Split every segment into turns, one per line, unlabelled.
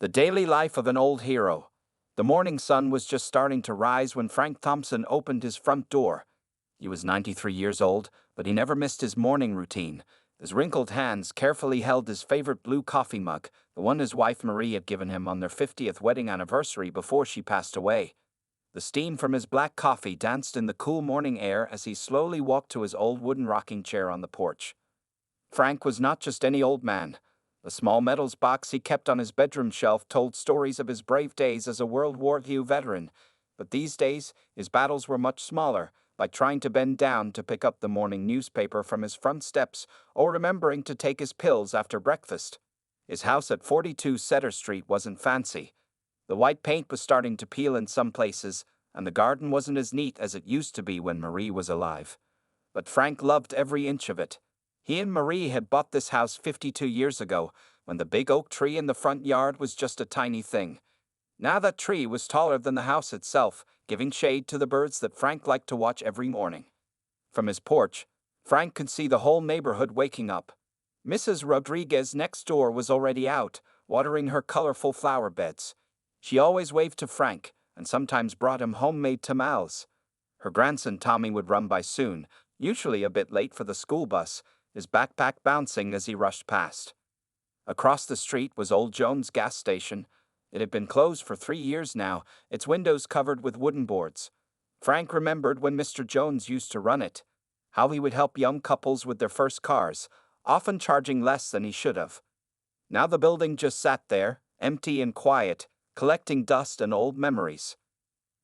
The daily life of an old hero. The morning sun was just starting to rise when Frank Thompson opened his front door. He was 93 years old, but he never missed his morning routine. His wrinkled hands carefully held his favorite blue coffee mug, the one his wife Marie had given him on their 50th wedding anniversary before she passed away. The steam from his black coffee danced in the cool morning air as he slowly walked to his old wooden rocking chair on the porch. Frank was not just any old man. The small metals box he kept on his bedroom shelf told stories of his brave days as a World War II veteran. But these days, his battles were much smaller, like trying to bend down to pick up the morning newspaper from his front steps or remembering to take his pills after breakfast. His house at 42 Cedar Street wasn't fancy. The white paint was starting to peel in some places, and the garden wasn't as neat as it used to be when Marie was alive. But Frank loved every inch of it. He and Marie had bought this house 52 years ago, when the big oak tree in the front yard was just a tiny thing. Now that tree was taller than the house itself, giving shade to the birds that Frank liked to watch every morning. From his porch, Frank could see the whole neighborhood waking up. Mrs. Rodriguez next door was already out, watering her colorful flower beds. She always waved to Frank, and sometimes brought him homemade tamales. Her grandson Tommy would run by soon, usually a bit late for the school bus, his backpack bouncing as he rushed past. Across the street was Old Jones' gas station. It had been closed for 3 years now, its windows covered with wooden boards. Frank remembered when Mr. Jones used to run it, how he would help young couples with their first cars, often charging less than he should have. Now the building just sat there, empty and quiet, collecting dust and old memories.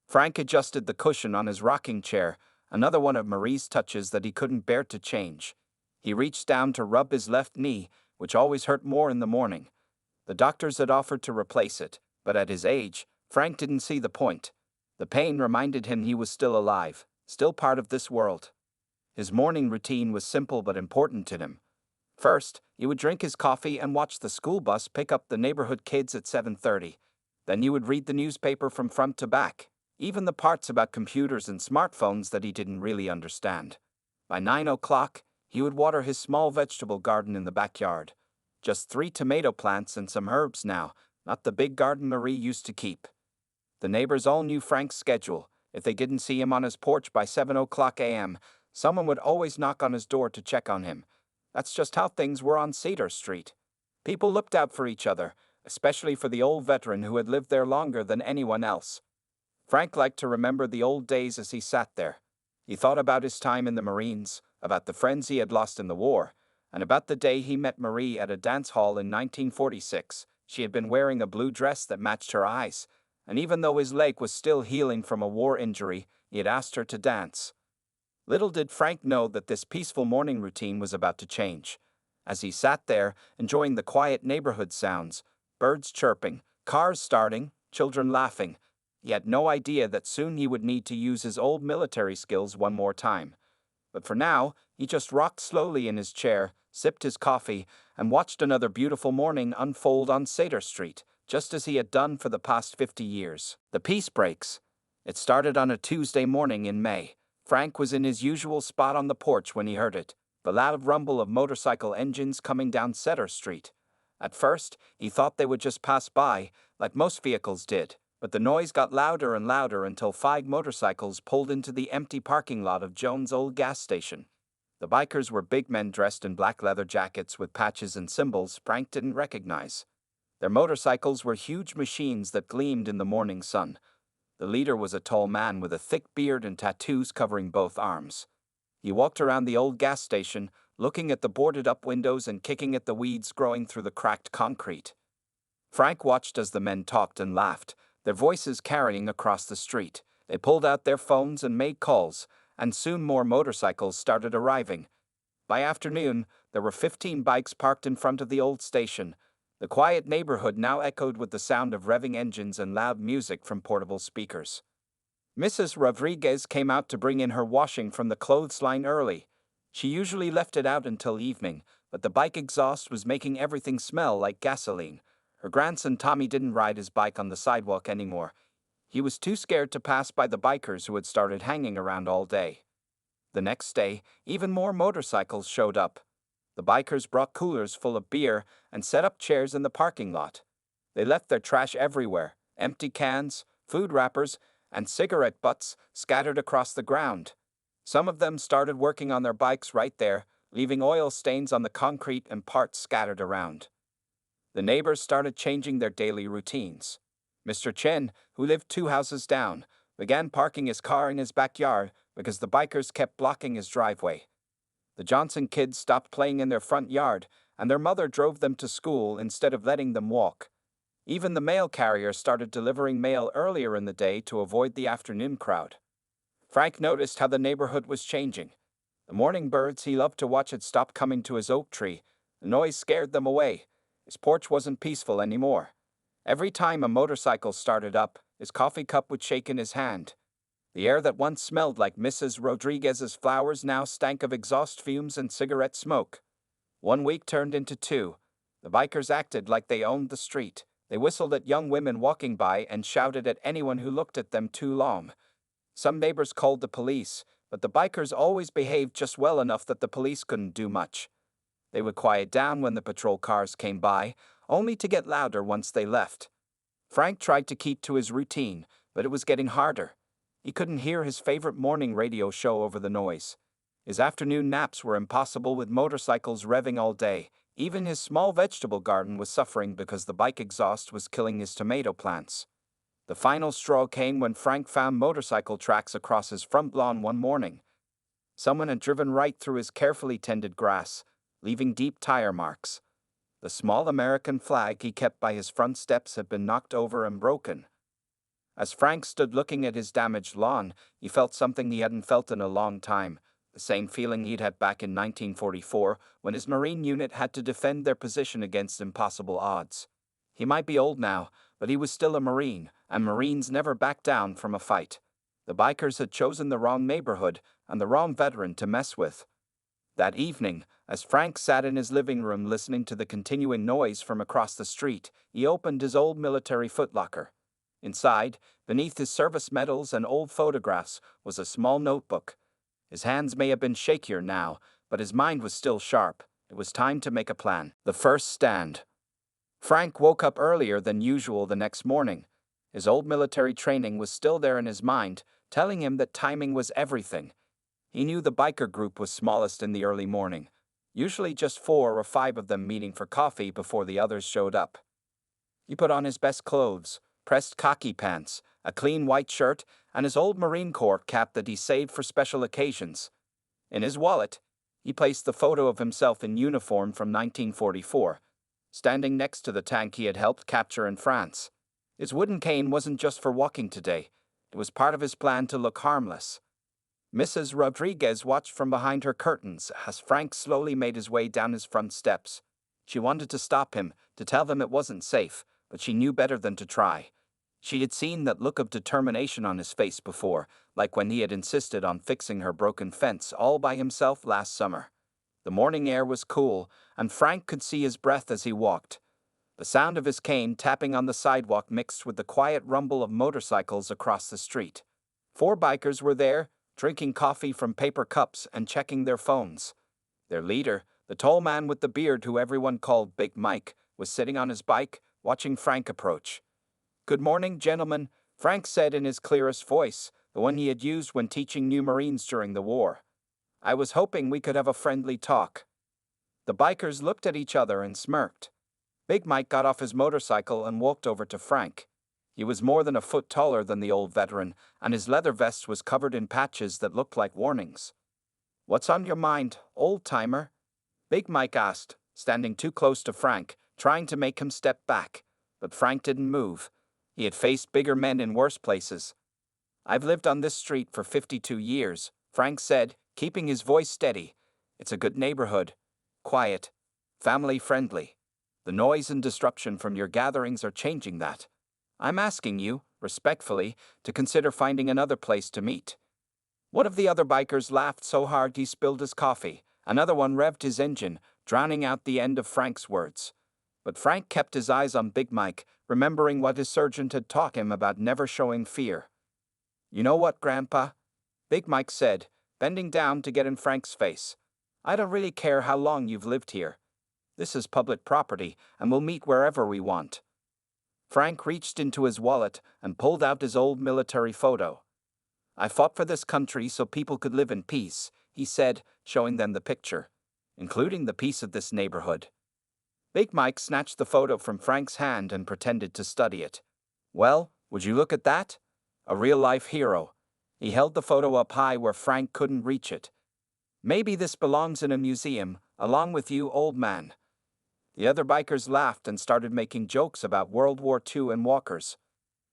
Frank adjusted the cushion on his rocking chair, another one of Marie's touches that he couldn't bear to change. He reached down to rub his left knee, which always hurt more in the morning. The doctors had offered to replace it, but at his age, Frank didn't see the point. The pain reminded him he was still alive, still part of this world. His morning routine was simple but important to him. First, he would drink his coffee and watch the school bus pick up the neighborhood kids at 7:30. Then he would read the newspaper from front to back, even the parts about computers and smartphones that he didn't really understand. By 9 o'clock, he would water his small vegetable garden in the backyard. Just 3 tomato plants and some herbs now, not the big garden Marie used to keep. The neighbors all knew Frank's schedule. If they didn't see him on his porch by 7 o'clock a.m., someone would always knock on his door to check on him. That's just how things were on Cedar Street. People looked out for each other, especially for the old veteran who had lived there longer than anyone else. Frank liked to remember the old days as he sat there. He thought about his time in the Marines, about the friends he had lost in the war, and about the day he met Marie at a dance hall in 1946. She had been wearing a blue dress that matched her eyes, and even though his leg was still healing from a war injury, he had asked her to dance. Little did Frank know that this peaceful morning routine was about to change. As he sat there, enjoying the quiet neighborhood sounds, birds chirping, cars starting, children laughing, he had no idea that soon he would need to use his old military skills one more time. But for now, he just rocked slowly in his chair, sipped his coffee, and watched another beautiful morning unfold on Cedar Street, just as he had done for the past 50 years. The peace breaks. It started on a Tuesday morning in May. Frank was in his usual spot on the porch when he heard it, the loud rumble of motorcycle engines coming down Cedar Street. At first, he thought they would just pass by, like most vehicles did, but the noise got louder and louder until 5 motorcycles pulled into the empty parking lot of Jones' old gas station. The bikers were big men dressed in black leather jackets with patches and symbols Frank didn't recognize. Their motorcycles were huge machines that gleamed in the morning sun. The leader was a tall man with a thick beard and tattoos covering both arms. He walked around the old gas station, looking at the boarded-up windows and kicking at the weeds growing through the cracked concrete. Frank watched as the men talked and laughed, their voices carrying across the street. They pulled out their phones and made calls, and soon more motorcycles started arriving. By afternoon, there were 15 bikes parked in front of the old station. The quiet neighborhood now echoed with the sound of revving engines and loud music from portable speakers. Mrs. Rodriguez came out to bring in her washing from the clothesline early. She usually left it out until evening, but the bike exhaust was making everything smell like gasoline. Her grandson Tommy didn't ride his bike on the sidewalk anymore. He was too scared to pass by the bikers who had started hanging around all day. The next day, even more motorcycles showed up. The bikers brought coolers full of beer and set up chairs in the parking lot. They left their trash everywhere, empty cans, food wrappers, and cigarette butts scattered across the ground. Some of them started working on their bikes right there, leaving oil stains on the concrete and parts scattered around. The neighbors started changing their daily routines. Mr. Chen, who lived 2 houses down, began parking his car in his backyard because the bikers kept blocking his driveway. The Johnson kids stopped playing in their front yard, and their mother drove them to school instead of letting them walk. Even the mail carrier started delivering mail earlier in the day to avoid the afternoon crowd. Frank noticed how the neighborhood was changing. The morning birds he loved to watch had stopped coming to his oak tree. The noise scared them away. His porch wasn't peaceful anymore. Every time a motorcycle started up, his coffee cup would shake in his hand. The air that once smelled like Mrs. Rodriguez's flowers now stank of exhaust fumes and cigarette smoke. 1 week turned into 2. The bikers acted like they owned the street. They whistled at young women walking by and shouted at anyone who looked at them too long. Some neighbors called the police, but the bikers always behaved just well enough that the police couldn't do much. They would quiet down when the patrol cars came by, only to get louder once they left. Frank tried to keep to his routine, but it was getting harder. He couldn't hear his favorite morning radio show over the noise. His afternoon naps were impossible with motorcycles revving all day. Even his small vegetable garden was suffering because the bike exhaust was killing his tomato plants. The final straw came when Frank found motorcycle tracks across his front lawn one morning. Someone had driven right through his carefully tended grass, leaving deep tire marks. The small American flag he kept by his front steps had been knocked over and broken. As Frank stood looking at his damaged lawn, he felt something he hadn't felt in a long time, the same feeling he'd had back in 1944 when his Marine unit had to defend their position against impossible odds. He might be old now, but he was still a Marine, and Marines never back down from a fight. The bikers had chosen the wrong neighborhood and the wrong veteran to mess with. That evening, as Frank sat in his living room listening to the continuing noise from across the street, he opened his old military footlocker. Inside, beneath his service medals and old photographs, was a small notebook. His hands may have been shakier now, but his mind was still sharp. It was time to make a plan. The first stand. Frank woke up earlier than usual the next morning. His old military training was still there in his mind, telling him that timing was everything. He knew the biker group was smallest in the early morning, usually just 4 or 5 of them meeting for coffee before the others showed up. He put on his best clothes, pressed khaki pants, a clean white shirt, and his old Marine Corps cap that he saved for special occasions. In his wallet, he placed the photo of himself in uniform from 1944, standing next to the tank he had helped capture in France. His wooden cane wasn't just for walking today. It was part of his plan to look harmless. Mrs. Rodriguez watched from behind her curtains as Frank slowly made his way down his front steps. She wanted to stop him, to tell them it wasn't safe, but she knew better than to try. She had seen that look of determination on his face before, like when he had insisted on fixing her broken fence all by himself last summer. The morning air was cool, and Frank could see his breath as he walked. The sound of his cane tapping on the sidewalk mixed with the quiet rumble of motorcycles across the street. 4 bikers were there, drinking coffee from paper cups and checking their phones. Their leader, the tall man with the beard who everyone called Big Mike, was sitting on his bike, watching Frank approach. "Good morning, gentlemen," Frank said in his clearest voice, the one he had used when teaching new Marines during the war. "I was hoping we could have a friendly talk." The bikers looked at each other and smirked. Big Mike got off his motorcycle and walked over to Frank. He was more than a foot taller than the old veteran, and his leather vest was covered in patches that looked like warnings. "What's on your mind, old-timer?" Big Mike asked, standing too close to Frank, trying to make him step back. But Frank didn't move. He had faced bigger men in worse places. "I've lived on this street for 52 years, Frank said, keeping his voice steady. "It's a good neighborhood. Quiet. Family-friendly. The noise and disruption from your gatherings are changing that. I'm asking you, respectfully, to consider finding another place to meet." One of the other bikers laughed so hard he spilled his coffee. Another one revved his engine, drowning out the end of Frank's words. But Frank kept his eyes on Big Mike, remembering what his sergeant had taught him about never showing fear. "You know what, Grandpa?" Big Mike said, bending down to get in Frank's face. "I don't really care how long you've lived here. This is public property, and we'll meet wherever we want." Frank reached into his wallet and pulled out his old military photo. "I fought for this country so people could live in peace," he said, showing them the picture, "including the peace of this neighborhood." Big Mike snatched the photo from Frank's hand and pretended to study it. "Well, would you look at that? A real-life hero." He held the photo up high where Frank couldn't reach it. "Maybe this belongs in a museum, along with you, old man." The other bikers laughed and started making jokes about World War II and walkers.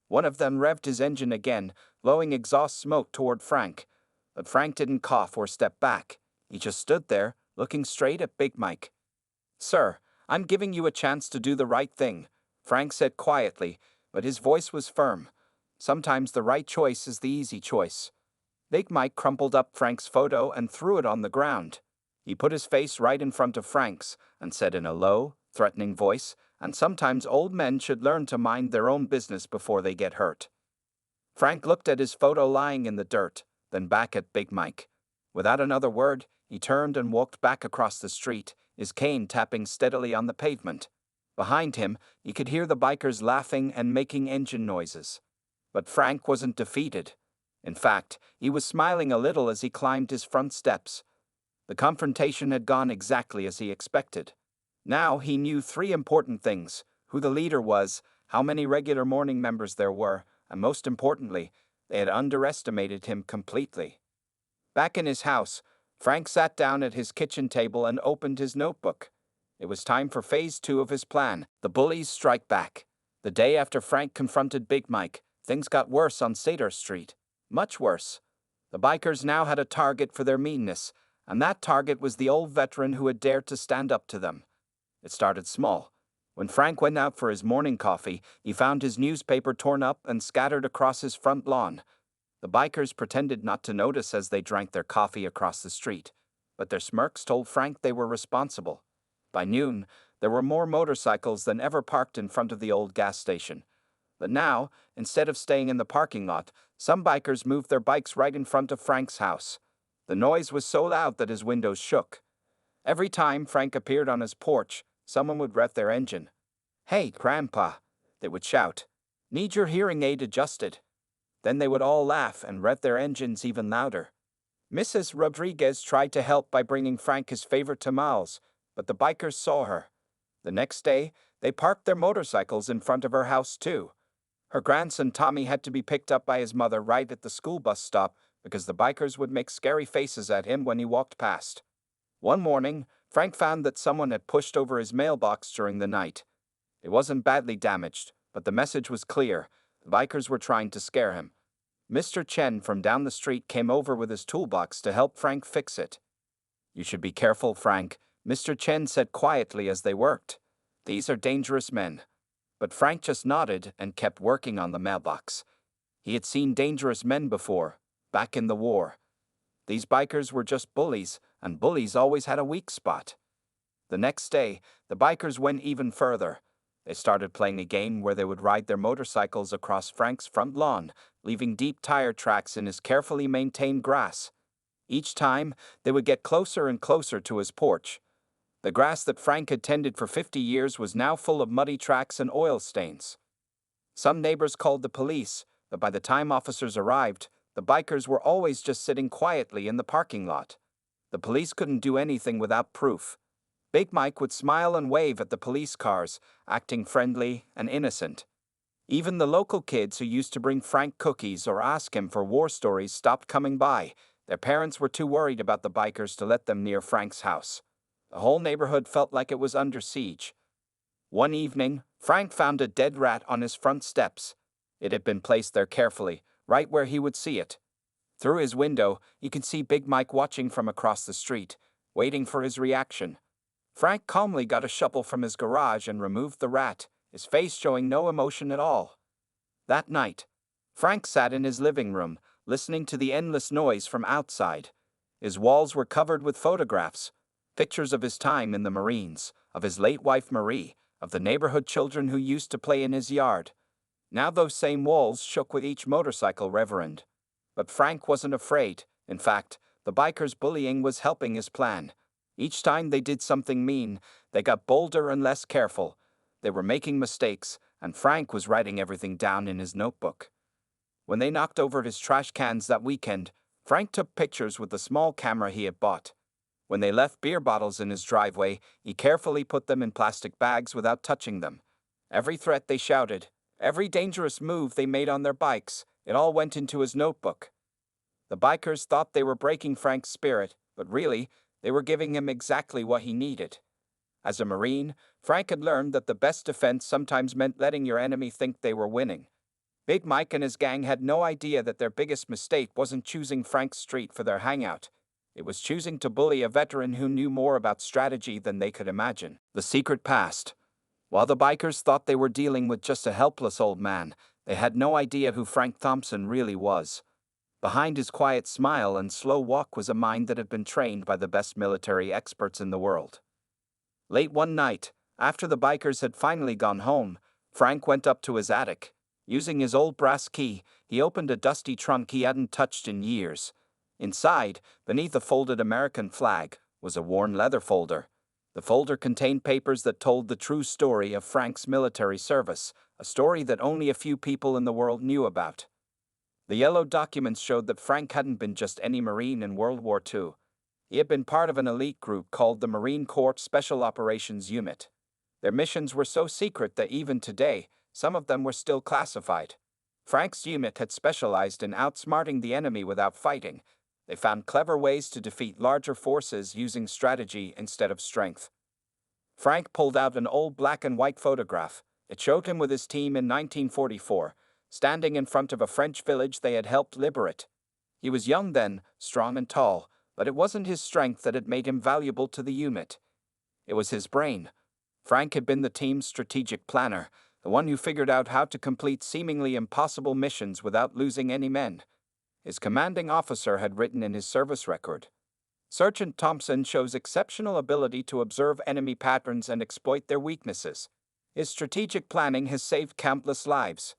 One of them revved his engine again, blowing exhaust smoke toward Frank. But Frank didn't cough or step back. He just stood there, looking straight at Big Mike. "Sir, I'm giving you a chance to do the right thing," Frank said quietly, but his voice was firm. "Sometimes the right choice is the easy choice." Big Mike crumpled up Frank's photo and threw it on the ground. He put his face right in front of Frank's and said in a low, threatening voice, "And sometimes old men should learn to mind their own business before they get hurt." Frank looked at his photo lying in the dirt, then back at Big Mike. Without another word, he turned and walked back across the street, his cane tapping steadily on the pavement. Behind him, he could hear the bikers laughing and making engine noises. But Frank wasn't defeated. In fact, he was smiling a little as he climbed his front steps. The confrontation had gone exactly as he expected. Now he knew three important things: who the leader was, how many regular morning members there were, and most importantly, they had underestimated him completely. Back in his house, Frank sat down at his kitchen table and opened his notebook. It was time for phase 2 of his plan, the Bullies Strike Back. The day after Frank confronted Big Mike, things got worse on Sator Street. Much worse. The bikers now had a target for their meanness, and that target was the old veteran who had dared to stand up to them. It started small. When Frank went out for his morning coffee, he found his newspaper torn up and scattered across his front lawn. The bikers pretended not to notice as they drank their coffee across the street, but their smirks told Frank they were responsible. By noon, there were more motorcycles than ever parked in front of the old gas station. But now, instead of staying in the parking lot, some bikers moved their bikes right in front of Frank's house. The noise was so loud that his windows shook. Every time Frank appeared on his porch, someone would rev their engine. "Hey, Grandpa," they would shout. "Need your hearing aid adjusted?" Then they would all laugh and rev their engines even louder. Mrs. Rodriguez tried to help by bringing Frank his favorite tamales, but the bikers saw her. The next day, they parked their motorcycles in front of her house too. Her grandson Tommy had to be picked up by his mother right at the school bus stop because the bikers would make scary faces at him when he walked past. One morning, Frank found that someone had pushed over his mailbox during the night. It wasn't badly damaged, but the message was clear. The bikers were trying to scare him. Mr. Chen from down the street came over with his toolbox to help Frank fix it. "You should be careful, Frank," Mr. Chen said quietly as they worked. "These are dangerous men." But Frank just nodded and kept working on the mailbox. He had seen dangerous men before, back in the war. These bikers were just bullies, and bullies always had a weak spot. The next day, the bikers went even further. They started playing a game where they would ride their motorcycles across Frank's front lawn, leaving deep tire tracks in his carefully maintained grass. Each time, they would get closer and closer to his porch. The grass that Frank had tended for 50 years was now full of muddy tracks and oil stains. Some neighbors called the police, but by the time officers arrived, the bikers were always just sitting quietly in the parking lot. The police couldn't do anything without proof. Big Mike would smile and wave at the police cars, acting friendly and innocent. Even the local kids who used to bring Frank cookies or ask him for war stories stopped coming by. Their parents were too worried about the bikers to let them near Frank's house. The whole neighborhood felt like it was under siege. One evening, Frank found a dead rat on his front steps. It had been placed there carefully, right where he would see it. Through his window, he could see Big Mike watching from across the street, waiting for his reaction. Frank calmly got a shovel from his garage and removed the rat, his face showing no emotion at all. That night, Frank sat in his living room, listening to the endless noise from outside. His walls were covered with photographs, pictures of his time in the Marines, of his late wife Marie, of the neighborhood children who used to play in his yard. Now those same walls shook with each motorcycle reverend. But Frank wasn't afraid. In fact, the bikers' bullying was helping his plan. Each time they did something mean, they got bolder and less careful. They were making mistakes, and Frank was writing everything down in his notebook. When they knocked over his trash cans that weekend, Frank took pictures with the small camera he had bought. When they left beer bottles in his driveway, he carefully put them in plastic bags without touching them. Every threat they shouted, every dangerous move they made on their bikes, it all went into his notebook. The bikers thought they were breaking Frank's spirit, but really, they were giving him exactly what he needed. As a Marine, Frank had learned that the best defense sometimes meant letting your enemy think they were winning. Big Mike and his gang had no idea that their biggest mistake wasn't choosing Frank's street for their hangout. It was choosing to bully a veteran who knew more about strategy than they could imagine. The secret passed. While the bikers thought they were dealing with just a helpless old man, they had no idea who Frank Thompson really was. Behind his quiet smile and slow walk was a mind that had been trained by the best military experts in the world. Late one night, after the bikers had finally gone home, Frank went up to his attic. Using his old brass key, he opened a dusty trunk he hadn't touched in years. Inside, beneath a folded American flag, was a worn leather folder. The folder contained papers that told the true story of Frank's military service, a story that only a few people in the world knew about. The yellow documents showed that Frank hadn't been just any Marine in World War II. He had been part of an elite group called the Marine Corps Special Operations Unit. Their missions were so secret that even today, some of them were still classified. Frank's unit had specialized in outsmarting the enemy without fighting. They found clever ways to defeat larger forces using strategy instead of strength. Frank pulled out an old black and white photograph. It showed him with his team in 1944, standing in front of a French village they had helped liberate. He was young then, strong and tall, but it wasn't his strength that had made him valuable to the unit. It was his brain. Frank had been the team's strategic planner, the one who figured out how to complete seemingly impossible missions without losing any men. His commanding officer had written in his service record, "Sergeant Thompson shows exceptional ability to observe enemy patterns and exploit their weaknesses. His strategic planning has saved countless lives."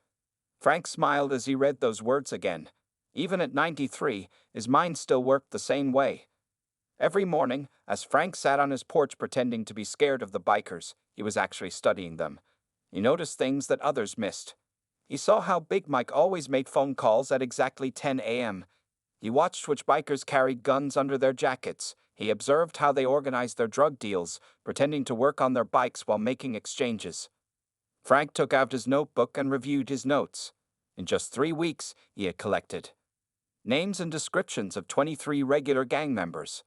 Frank smiled as he read those words again. Even at 93, his mind still worked the same way. Every morning, as Frank sat on his porch pretending to be scared of the bikers, he was actually studying them. He noticed things that others missed. He saw how Big Mike always made phone calls at exactly 10 a.m. He watched which bikers carried guns under their jackets. He observed how they organized their drug deals, pretending to work on their bikes while making exchanges. Frank took out his notebook and reviewed his notes. In just 3 weeks, he had collected names and descriptions of 23 regular gang members,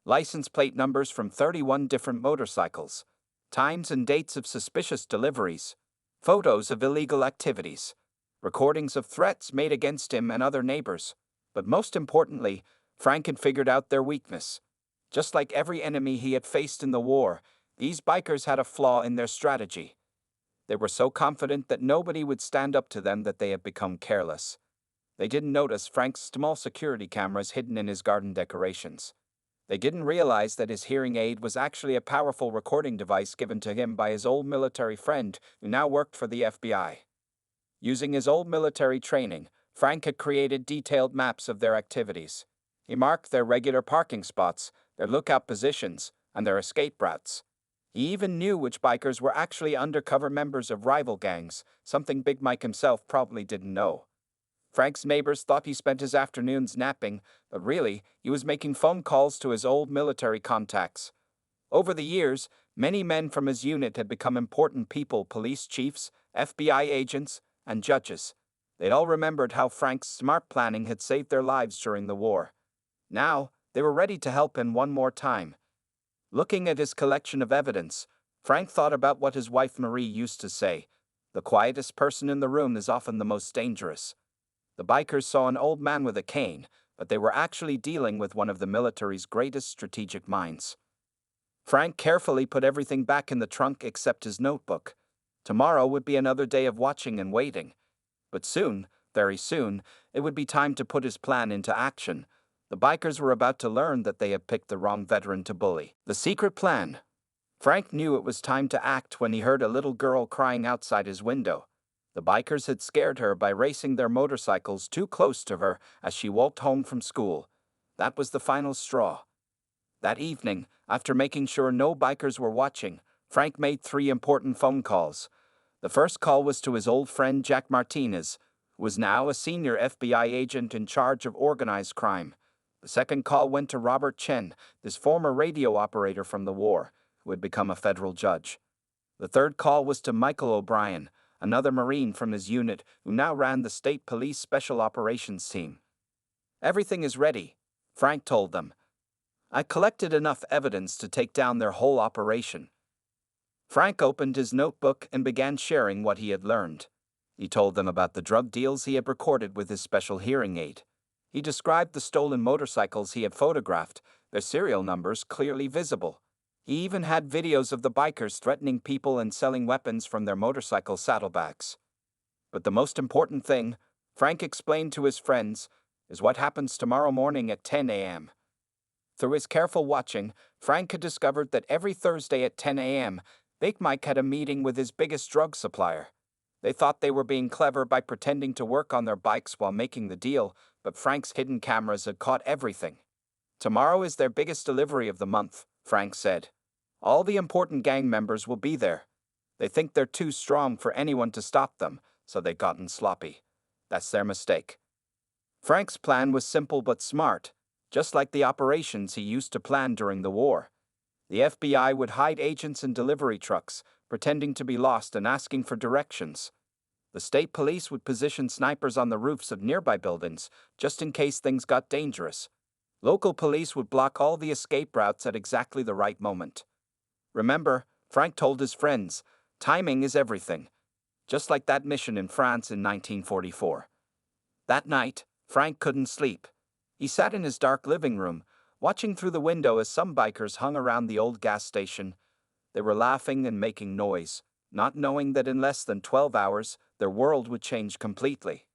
license plate numbers from 31 different motorcycles, times and dates of suspicious deliveries, photos of illegal activities, recordings of threats made against him and other neighbors. But most importantly, Frank had figured out their weakness. Just like every enemy he had faced in the war, these bikers had a flaw in their strategy. They were so confident that nobody would stand up to them that they had become careless. They didn't notice Frank's small security cameras hidden in his garden decorations. They didn't realize that his hearing aid was actually a powerful recording device given to him by his old military friend who now worked for the FBI. Using his old military training, Frank had created detailed maps of their activities. He marked their regular parking spots, their lookout positions, and their escape routes. He even knew which bikers were actually undercover members of rival gangs, something Big Mike himself probably didn't know. Frank's neighbors thought he spent his afternoons napping, but really, he was making phone calls to his old military contacts. Over the years, many men from his unit had become important people: police chiefs, FBI agents, and judges. They'd all remembered how Frank's smart planning had saved their lives during the war. Now, they were ready to help him one more time. Looking at his collection of evidence, Frank thought about what his wife Marie used to say: "The quietest person in the room is often the most dangerous." The bikers saw an old man with a cane, but they were actually dealing with one of the military's greatest strategic minds. Frank carefully put everything back in the trunk except his notebook. Tomorrow would be another day of watching and waiting. But soon, very soon, it would be time to put his plan into action. The bikers were about to learn that they had picked the wrong veteran to bully. The secret plan. Frank knew it was time to act when he heard a little girl crying outside his window. The bikers had scared her by racing their motorcycles too close to her as she walked home from school. That was the final straw. That evening, after making sure no bikers were watching, Frank made 3 important phone calls. The first call was to his old friend Jack Martinez, who was now a senior FBI agent in charge of organized crime. The second call went to Robert Chen, this former radio operator from the war, who had become a federal judge. The third call was to Michael O'Brien, another Marine from his unit who now ran the State Police Special Operations Team. "Everything is ready," Frank told them. "I collected enough evidence to take down their whole operation." Frank opened his notebook and began sharing what he had learned. He told them about the drug deals he had recorded with his special hearing aid. He described the stolen motorcycles he had photographed, their serial numbers clearly visible. He even had videos of the bikers threatening people and selling weapons from their motorcycle saddlebags. But the most important thing, Frank explained to his friends, is what happens tomorrow morning at 10 a.m. Through his careful watching, Frank had discovered that every Thursday at 10 a.m., Big Mike had a meeting with his biggest drug supplier. They thought they were being clever by pretending to work on their bikes while making the deal, but Frank's hidden cameras had caught everything. "Tomorrow is their biggest delivery of the month," Frank said. "All the important gang members will be there. They think they're too strong for anyone to stop them, so they've gotten sloppy. That's their mistake." Frank's plan was simple but smart, just like the operations he used to plan during the war. The FBI would hide agents in delivery trucks, pretending to be lost and asking for directions. The state police would position snipers on the roofs of nearby buildings, just in case things got dangerous. Local police would block all the escape routes at exactly the right moment. Remember, Frank told his friends, timing is everything. Just like that mission in France in 1944. That night, Frank couldn't sleep. He sat in his dark living room, watching through the window as some bikers hung around the old gas station. They were laughing and making noise, not knowing that in less than 12 hours, their world would change completely.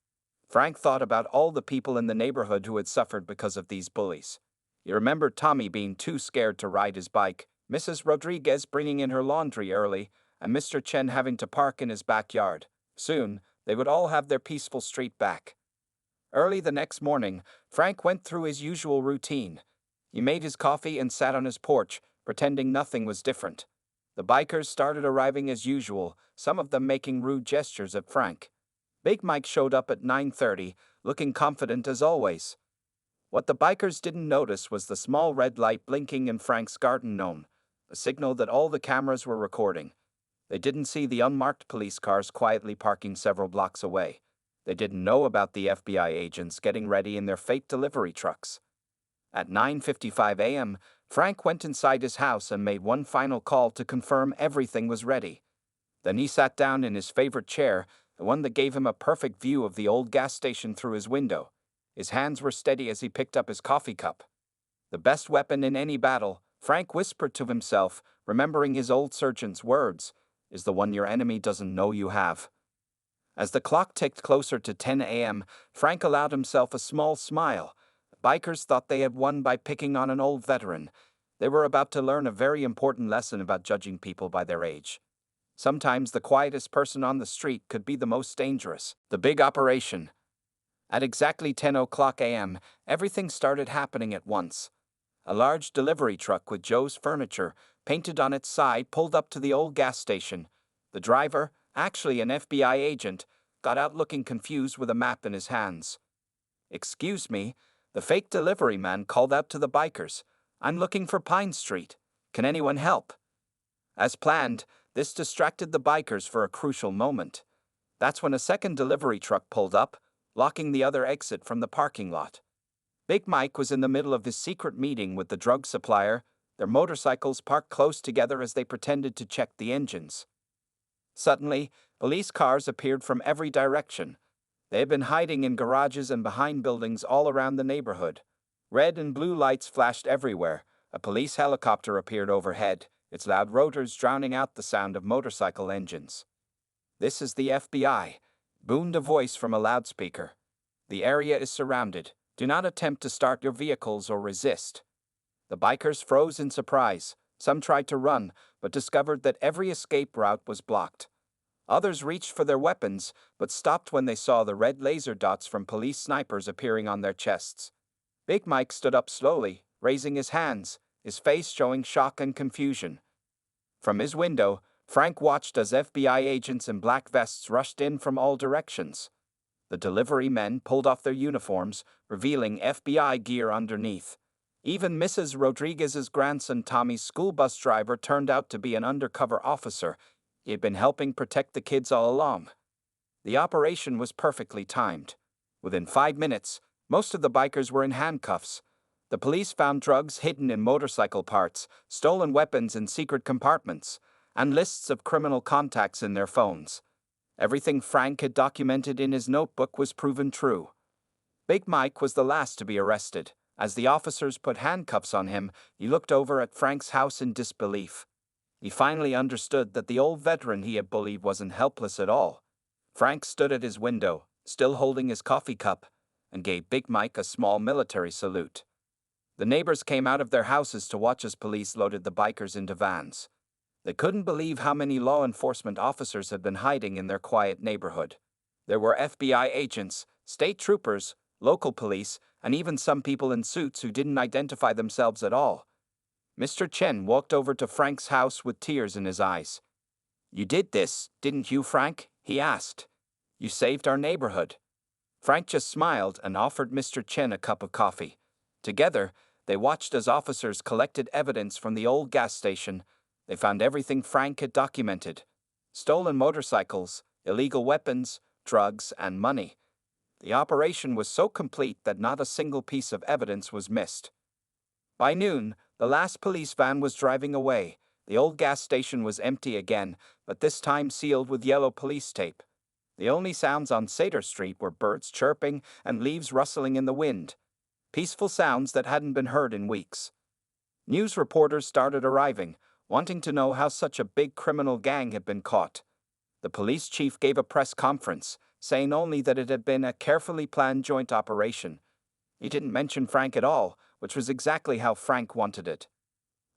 Frank thought about all the people in the neighborhood who had suffered because of these bullies. He remembered Tommy being too scared to ride his bike, Mrs. Rodriguez bringing in her laundry early, and Mr. Chen having to park in his backyard. Soon, they would all have their peaceful street back. Early the next morning, Frank went through his usual routine. He made his coffee and sat on his porch, pretending nothing was different. The bikers started arriving as usual, some of them making rude gestures at Frank. Big Mike showed up at 9:30, looking confident as always. What the bikers didn't notice was the small red light blinking in Frank's garden gnome, a signal that all the cameras were recording. They didn't see the unmarked police cars quietly parking several blocks away. They didn't know about the FBI agents getting ready in their fake delivery trucks. At 9:55 a.m., Frank went inside his house and made one final call to confirm everything was ready. Then he sat down in his favorite chair, the one that gave him a perfect view of the old gas station through his window. His hands were steady as he picked up his coffee cup. "The best weapon in any battle," Frank whispered to himself, remembering his old surgeon's words, "is the one your enemy doesn't know you have." As the clock ticked closer to 10 a.m., Frank allowed himself a small smile. Bikers thought they had won by picking on an old veteran. They were about to learn a very important lesson about judging people by their age. Sometimes the quietest person on the street could be the most dangerous. The big operation. At exactly 10 o'clock a.m., everything started happening at once. A large delivery truck with Joe's Furniture, painted on its side, pulled up to the old gas station. The driver, actually an FBI agent, got out looking confused with a map in his hands. "Excuse me," the fake delivery man called out to the bikers. "I'm looking for Pine Street. Can anyone help?" As planned, this distracted the bikers for a crucial moment. That's when a second delivery truck pulled up, blocking the other exit from the parking lot. Big Mike was in the middle of his secret meeting with the drug supplier, their motorcycles parked close together as they pretended to check the engines. Suddenly, police cars appeared from every direction. They had been hiding in garages and behind buildings all around the neighborhood. Red and blue lights flashed everywhere. A police helicopter appeared overhead, its loud rotors drowning out the sound of motorcycle engines. "This is the FBI," boomed a voice from a loudspeaker. "The area is surrounded. Do not attempt to start your vehicles or resist." The bikers froze in surprise. Some tried to run, but discovered that every escape route was blocked. Others reached for their weapons, but stopped when they saw the red laser dots from police snipers appearing on their chests. Big Mike stood up slowly, raising his hands, his face showing shock and confusion. From his window, Frank watched as FBI agents in black vests rushed in from all directions. The delivery men pulled off their uniforms, revealing FBI gear underneath. Even Mrs. Rodriguez's grandson Tommy's school bus driver turned out to be an undercover officer. He had been helping protect the kids all along. The operation was perfectly timed. Within 5 minutes, most of the bikers were in handcuffs. The police found drugs hidden in motorcycle parts, stolen weapons in secret compartments, and lists of criminal contacts in their phones. Everything Frank had documented in his notebook was proven true. Big Mike was the last to be arrested. As the officers put handcuffs on him, he looked over at Frank's house in disbelief. He finally understood that the old veteran he had bullied wasn't helpless at all. Frank stood at his window, still holding his coffee cup, and gave Big Mike a small military salute. The neighbors came out of their houses to watch as police loaded the bikers into vans. They couldn't believe how many law enforcement officers had been hiding in their quiet neighborhood. There were FBI agents, state troopers, local police, and even some people in suits who didn't identify themselves at all. Mr. Chen walked over to Frank's house with tears in his eyes. "You did this, didn't you, Frank?" he asked. "You saved our neighborhood." Frank just smiled and offered Mr. Chen a cup of coffee. Together, they watched as officers collected evidence from the old gas station. They found everything Frank had documented: stolen motorcycles, illegal weapons, drugs, and money. The operation was so complete that not a single piece of evidence was missed. By noon, the last police van was driving away. The old gas station was empty again, but this time sealed with yellow police tape. The only sounds on Sater Street were birds chirping and leaves rustling in the wind. Peaceful sounds that hadn't been heard in weeks. News reporters started arriving, wanting to know how such a big criminal gang had been caught. The police chief gave a press conference, saying only that it had been a carefully planned joint operation. He didn't mention Frank at all, which was exactly how Frank wanted it.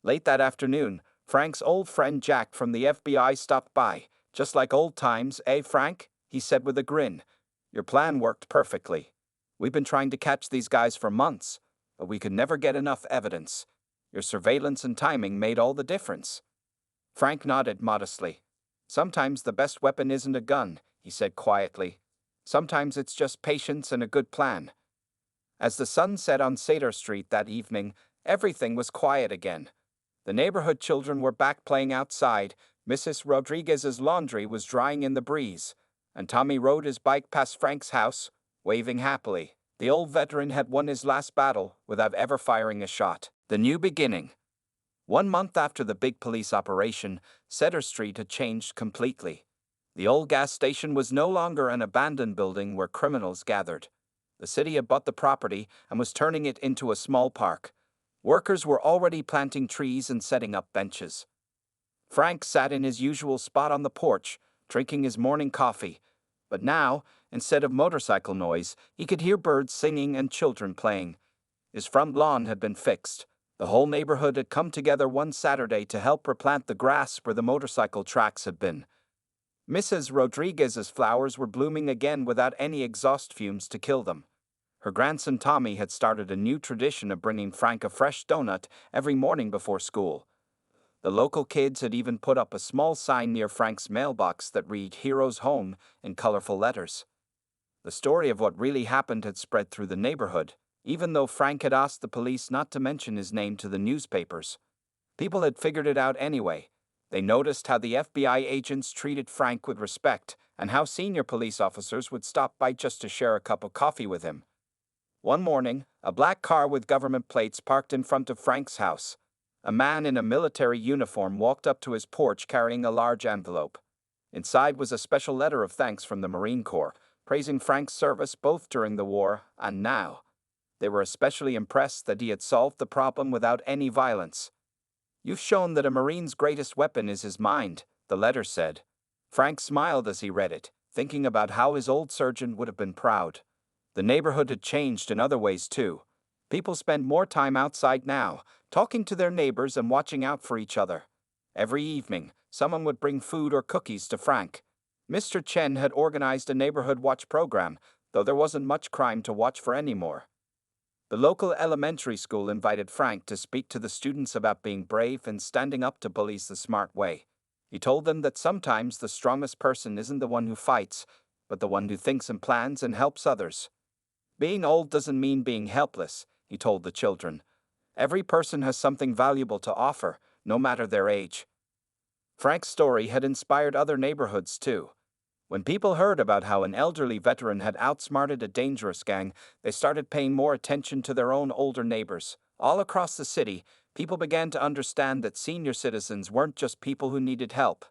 Late that afternoon, Frank's old friend Jack from the FBI stopped by. "Just like old times, eh, Frank?" he said with a grin. "Your plan worked perfectly. We've been trying to catch these guys for months, but we could never get enough evidence. Your surveillance and timing made all the difference." Frank nodded modestly. "Sometimes the best weapon isn't a gun," he said quietly. "Sometimes it's just patience and a good plan." As the sun set on Sater Street that evening, everything was quiet again. The neighborhood children were back playing outside, Mrs. Rodriguez's laundry was drying in the breeze, and Tommy rode his bike past Frank's house, waving happily. The old veteran had won his last battle without ever firing a shot. The new beginning. 1 month after the big police operation, Sater Street had changed completely. The old gas station was no longer an abandoned building where criminals gathered. The city had bought the property and was turning it into a small park. Workers were already planting trees and setting up benches. Frank sat in his usual spot on the porch, drinking his morning coffee. But now, instead of motorcycle noise, he could hear birds singing and children playing. His front lawn had been fixed. The whole neighborhood had come together one Saturday to help replant the grass where the motorcycle tracks had been. Mrs. Rodriguez's flowers were blooming again without any exhaust fumes to kill them. Her grandson Tommy had started a new tradition of bringing Frank a fresh donut every morning before school. The local kids had even put up a small sign near Frank's mailbox that read "Hero's Home" in colorful letters. The story of what really happened had spread through the neighborhood, even though Frank had asked the police not to mention his name to the newspapers. People had figured it out anyway. They noticed how the FBI agents treated Frank with respect, and how senior police officers would stop by just to share a cup of coffee with him. One morning, a black car with government plates parked in front of Frank's house. A man in a military uniform walked up to his porch carrying a large envelope. Inside was a special letter of thanks from the Marine Corps, praising Frank's service both during the war and now. They were especially impressed that he had solved the problem without any violence. "You've shown that a Marine's greatest weapon is his mind," the letter said. Frank smiled as he read it, thinking about how his old surgeon would have been proud. The neighborhood had changed in other ways too. People spend more time outside now, talking to their neighbors and watching out for each other. Every evening, someone would bring food or cookies to Frank. Mr. Chen had organized a neighborhood watch program, though there wasn't much crime to watch for anymore. The local elementary school invited Frank to speak to the students about being brave and standing up to bullies the smart way. He told them that sometimes the strongest person isn't the one who fights, but the one who thinks and plans and helps others. Being old doesn't mean being helpless, he told the children. Every person has something valuable to offer, no matter their age. Frank's story had inspired other neighborhoods too. When people heard about how an elderly veteran had outsmarted a dangerous gang, they started paying more attention to their own older neighbors. All across the city, people began to understand that senior citizens weren't just people who needed help.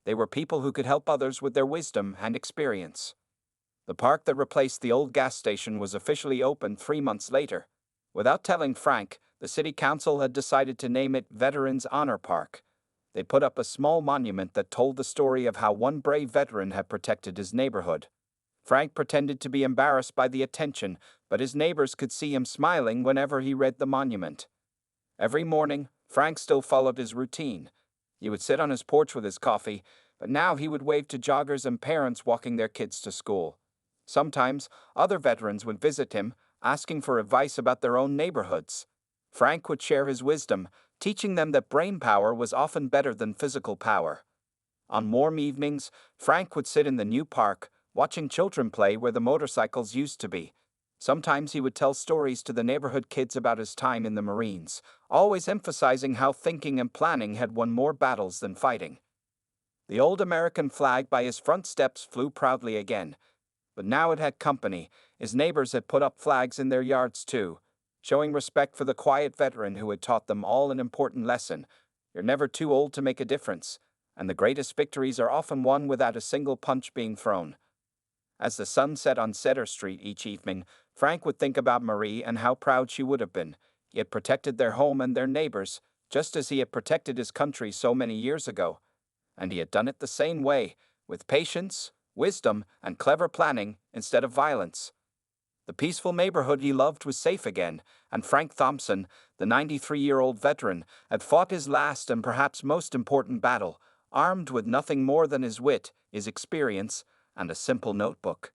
They were people who could help others with their wisdom and experience. The park that replaced the old gas station was officially opened 3 months later. Without telling Frank, the city council had decided to name it Veterans Honor Park. They put up a small monument that told the story of how one brave veteran had protected his neighborhood. Frank pretended to be embarrassed by the attention, but his neighbors could see him smiling whenever he read the monument. Every morning, Frank still followed his routine. He would sit on his porch with his coffee, but now he would wave to joggers and parents walking their kids to school. Sometimes, other veterans would visit him, asking for advice about their own neighborhoods. Frank would share his wisdom, teaching them that brain power was often better than physical power. On warm evenings, Frank would sit in the new park, watching children play where the motorcycles used to be. Sometimes he would tell stories to the neighborhood kids about his time in the Marines, always emphasizing how thinking and planning had won more battles than fighting. The old American flag by his front steps flew proudly again. But now it had company. His neighbors had put up flags in their yards too, showing respect for the quiet veteran who had taught them all an important lesson. You're never too old to make a difference, and the greatest victories are often won without a single punch being thrown. As the sun set on Cedar Street each evening, Frank would think about Marie and how proud she would have been. He had protected their home and their neighbors, just as he had protected his country so many years ago. And he had done it the same way, with patience, wisdom, and clever planning instead of violence. The peaceful neighborhood he loved was safe again, and Frank Thompson, the 93-year-old veteran, had fought his last and perhaps most important battle, armed with nothing more than his wit, his experience, and a simple notebook.